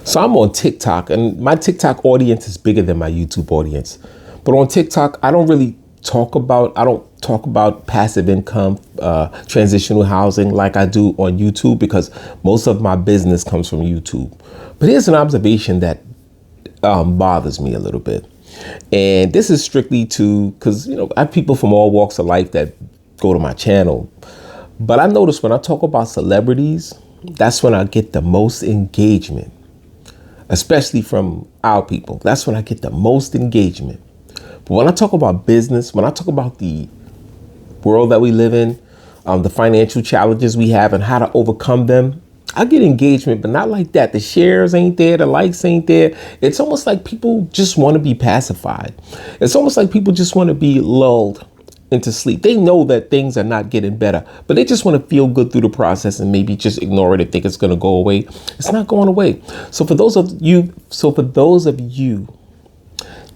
So I'm on TikTok, and my TikTok audience is bigger than my YouTube audience. But on TikTok, I don't talk about passive income, transitional housing like I do on YouTube, because most of my business comes from YouTube. But here's an observation that bothers me a little bit. And this is strictly because, I have people from all walks of life that go to my channel. But I notice when I talk about celebrities, that's when I get the most engagement, especially from our people. That's when I get the most engagement. But when I talk about business, when I talk about the world that we live in, the financial challenges we have and how to overcome them, I get engagement, but not like that. The shares ain't there. The likes ain't there. It's almost like people just want to be pacified. It's almost like people just want to be lulled into sleep. They know that things are not getting better, but they just want to feel good through the process and maybe just ignore it and think it's going to go away. It's not going away. So for those of you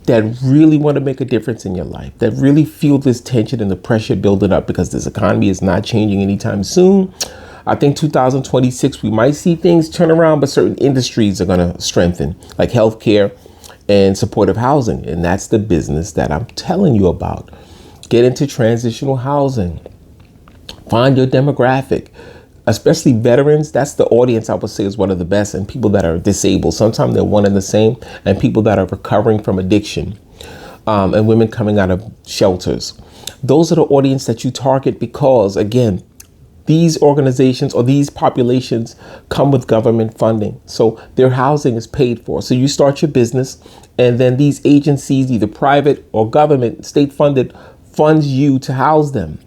that really want to make a difference in your life, that really feel this tension and the pressure building up because this economy is not changing anytime soon, I think 2026, we might see things turn around, but certain industries are going to strengthen, like healthcare and supportive housing. And that's the business that I'm telling you about. Get into transitional housing. Find your demographic, especially veterans. That's the audience I would say is one of the best, and people that are disabled. Sometimes they're one and the same, and people that are recovering from addiction, and women coming out of shelters. Those are the audience that you target because, again, these organizations or these populations come with government funding. So their housing is paid for. So you start your business, and then these agencies, either private or government, state funded, funds you to house them.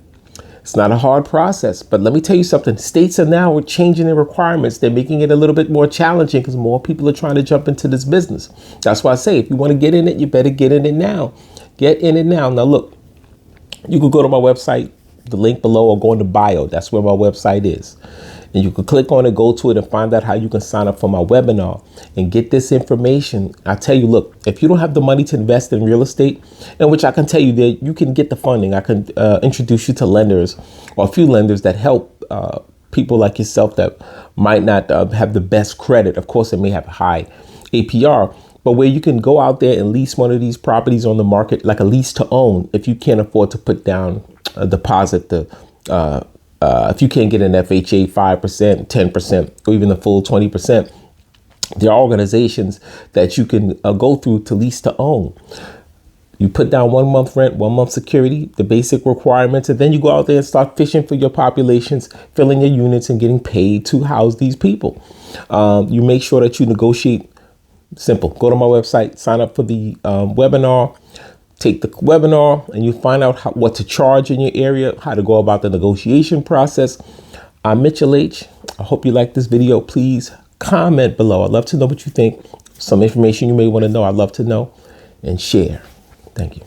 It's not a hard process, but let me tell you something. States are now changing their requirements. They're making it a little bit more challenging because more people are trying to jump into this business. That's why I say, if you want to get in it, you better get in it now. Get in it now. Now, look, you can go to my website, the link below, or go in the bio. That's where my website is. And you can click on it, go to it, and find out how you can sign up for my webinar and get this information. I tell you, look, if you don't have the money to invest in real estate, in which I can tell you that you can get the funding, I can introduce you to lenders or a few lenders that help people like yourself that might not have the best credit. Of course, it may have high APR, but where you can go out there and lease one of these properties on the market, like a lease to own, if you can't afford to put down a deposit, if you can't get an FHA 5%, 10%, or even the full 20%, there are organizations that you can go through to lease to own. You put down 1 month rent, 1 month security, the basic requirements, and then you go out there and start fishing for your populations, filling your units and getting paid to house these people. You make sure that you negotiate. Simple. Go to my website, sign up for the webinar. Take the webinar and you find out what to charge in your area, how to go about the negotiation process. I'm Mitchell H. I hope you like this video. Please comment below. I'd love to know what you think. Some information you may want to know, I'd love to know, and share. Thank you.